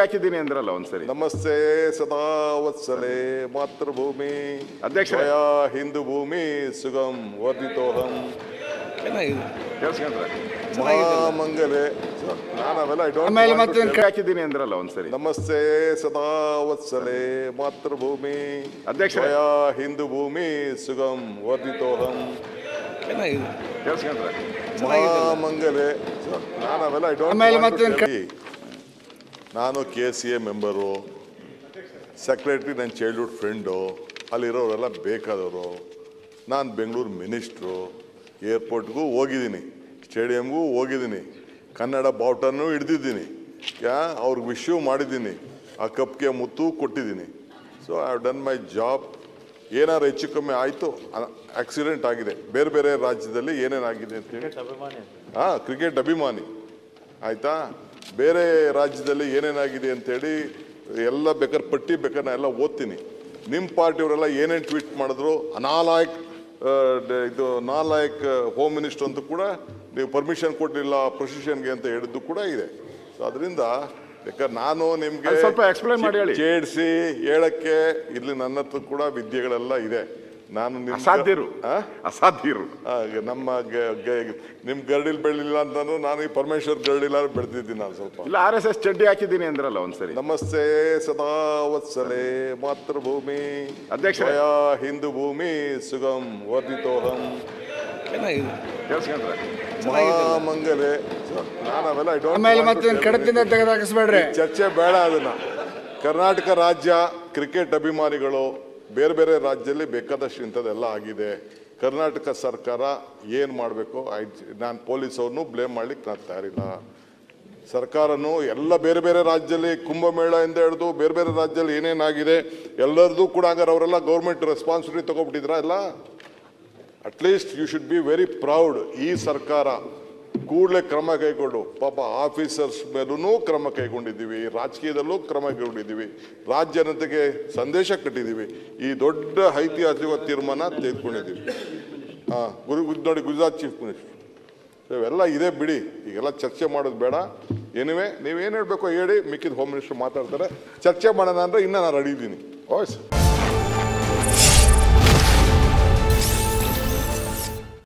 ಹಾಕಿದ್ದೀನಿ ಅಂದ್ರಲ್ಲ ಒಂದ್ಸರಿ. ನಮಸ್ತೆ ಸದಾ ವತ್ಸಲೆ ಮಾತೃಭೂಮಿ ಅಧ್ಯಕ್ಷ ಹಿಂದೂ ಭೂಮಿ ಸುಗಮ್ ವರ್ಧಿತೋಹಂ ಮಹಾಮಂಗಲೆ ಹಾಕಿದ್ದೀನಿ ಅಂದ್ರಲ್ಲ ಒಂದ್ಸರಿ. ನಮಸ್ತೆ ಸದಾ ವತ್ಸಲೆ ಮಾತೃಭೂಮಿ ಅಧ್ಯಕ್ಷ ಹಿಂದೂ ಭೂಮಿ ಸುಗಮ್ ವರ್ಧಿತೋಹಂ ಮಹಾಮಂಗಲೆ ನಾನು KCA ಮೆಂಬರು, ಸೆಕ್ರೆಟ್ರಿ, ನನ್ನ ಚೈಲ್ಡ್ಹುಡ್ ಫ್ರೆಂಡು, ಅಲ್ಲಿರೋರೆಲ್ಲ ಬೇಕಾದವರು. ನಾನು ಬೆಂಗಳೂರು ಮಿನಿಸ್ಟ್ರು, ಏರ್ಪೋರ್ಟ್ಗೂ ಹೋಗಿದ್ದೀನಿ, ಸ್ಟೇಡಿಯಮ್ಗೂ ಹೋಗಿದ್ದೀನಿ, ಕನ್ನಡ ಬಾವುಟನೂ ಹಿಡ್ದಿದ್ದೀನಿ, ಅವ್ರಿಗೆ ವಿಶ್ಯೂ ಮಾಡಿದ್ದೀನಿ, ಆ ಕಪ್ಗೆ ಮುತ್ತು ಕೊಟ್ಟಿದ್ದೀನಿ. So I have done my job. ಏನಾರು ಹೆಚ್ಚು ಕಮ್ಮಿ ಆಯಿತು, ಆಕ್ಸಿಡೆಂಟ್ ಆಗಿದೆ, ಬೇರೆ ಬೇರೆ ರಾಜ್ಯದಲ್ಲಿ ಏನೇನಾಗಿದೆ ಅಂತೇಳಿ. ಕ್ರಿಕೆಟ್ ಅಭಿಮಾನಿ ಆಯಿತಾ, ಬೇರೆ ರಾಜ್ಯದಲ್ಲಿ ಏನೇನಾಗಿದೆ ಅಂಥೇಳಿ ಎಲ್ಲ ಬೇಕಾದ್ರೆ ಪಟ್ಟಿ ಬೇಕಾದ್ರೆ ನಾನು ಎಲ್ಲ ಓದ್ತೀನಿ. ನಿಮ್ಮ ಪಾರ್ಟಿಯವರೆಲ್ಲ ಏನೇನು ಟ್ವೀಟ್ ಮಾಡಿದ್ರು, ನಾಲಾಯಕ್ ಹೋಮ್ ಮಿನಿಸ್ಟರ್ ಅಂತ ಕೂಡ ನೀವು ಪರ್ಮಿಷನ್ ಕೊಡಲಿಲ್ಲ ಪ್ರೊಸಿಷನ್ಗೆ ಅಂತ ಹೇಳಿದ್ದು ಕೂಡ ಇದೆ. ಸೊ ಅದರಿಂದ ಬೇಕಾದ್ರೆ ನಾನು ನಿಮಗೆ ಸ್ವಲ್ಪ ಎಕ್ಸ್ಪ್ಲೈನ್ ಮಾಡಿ ಹೇಳಿ, ಚೇಡಿಸಿ ಹೇಳಕ್ಕೆ ಇಲ್ಲಿ ನನ್ನ ಹತ್ರ ಕೂಡ ವಿದ್ಯೆಗಳೆಲ್ಲ ಇದೆ. ನಾನು ಅಸಾಧ್ಯರು ನಮ್ಮ ನಿಮ್ ಗರಡಿಲ್ ಬೆಳಿಲ್ಲ ಅಂತಂದ್ರೆ ನಾನು ಈ ಪರಮೇಶ್ವರ್ ಗರಡಿಲ್ಲ ಬೆಳೆದಿದ್ದೀನಿ. ನಾನು ಸ್ವಲ್ಪ ಇಲ್ಲ RSS ಚಡ್ಡಿ ಹಾಕಿದ್ದೀನಿ ಅಂದ್ರಲ್ಲ ಒಂದ್ಸರಿ. ನಮಸ್ತೆ ಸದಾ ವತ್ಸಲೆ ಮಾತೃಭೂಮಿ ಅಧ್ಯಕ್ಷ ಹಿಂದೂ ಭೂಮಿ ಸುಗಮ್ ವರ್ಧಿತೋಹಂ ಮಹಾಮಂಗಲೆ. ಚರ್ಚೆ ಬೇಡ. ಅದನ್ನ ಕರ್ನಾಟಕ ರಾಜ್ಯ ಕ್ರಿಕೆಟ್ ಅಭಿಮಾನಿಗಳು ಬೇರೆ ಬೇರೆ ರಾಜ್ಯದಲ್ಲಿ ಬೇಕಾದಷ್ಟು ಇಂಥದ್ದೆಲ್ಲ ಆಗಿದೆ. ಕರ್ನಾಟಕ ಸರ್ಕಾರ ಏನು ಮಾಡಬೇಕು, ನಾನು ಪೊಲೀಸವ್ರನ್ನೂ ಬ್ಲೇಮ್ ಮಾಡ್ಲಿಕ್ಕೆ ನಾನು ತಯಾರಿಲ್ಲ. ಸರ್ಕಾರನೂ ಎಲ್ಲ ಬೇರೆ ಬೇರೆ ರಾಜ್ಯದಲ್ಲಿ ಕುಂಭಮೇಳ ಇಂದ ಹಿಡಿದು ಬೇರೆ ಬೇರೆ ರಾಜ್ಯದಲ್ಲಿ ಏನೇನಾಗಿದೆ ಎಲ್ಲರದ್ದು ಕೂಡ ಹಂಗಾರೆ ಅವರೆಲ್ಲ ಗೌರ್ಮೆಂಟ್ ರೆಸ್ಪಾನ್ಸಿಬಿಲಿಟಿ ತಗೊಬಿಟ್ಟಿದ್ರ ಎಲ್ಲ. At least you should be very proud. ಈ ಸರ್ಕಾರ ಕೂಡಲೇ ಕ್ರಮ ಕೈಗೊಂಡು, ಪಾಪ ಆಫೀಸರ್ಸ್ ಮೇಲೂ ಕ್ರಮ ಕೈಗೊಂಡಿದ್ದೀವಿ, ರಾಜಕೀಯದಲ್ಲೂ ಕ್ರಮ ಕೈಗೊಂಡಿದ್ದೀವಿ, ರಾಜ್ಯ ಜನತೆಗೆ ಸಂದೇಶ ಕಟ್ಟಿದ್ದೀವಿ, ಈ ದೊಡ್ಡ ಐತಿಹಾಸಿಕ ತೀರ್ಮಾನ ತೆಗೆದುಕೊಂಡಿದ್ದೀವಿ. ನೋಡಿ ಗುಜರಾತ್ ಚೀಫ್ ಮಿನಿಸ್ಟರ್ ಇವೆಲ್ಲ ಇದೆ ಬಿಡಿ, ಈಗೆಲ್ಲ ಚರ್ಚೆ ಮಾಡೋದು ಬೇಡ. ಏನಿವೆ ನೀವೇನು ಹೇಳಬೇಕು ಹೇಳಿ, ಮಿಕ್ಕಿದ ಹೋಮ್ ಮಿನಿಸ್ಟರ್ ಮಾತಾಡ್ತಾರೆ. ಚರ್ಚೆ ಮಾಡೋಣ ಅಂದರೆ ಇನ್ನೂ ನಾನು ರೆಡಿ ಇದ್ದೀನಿ. ಓಯ್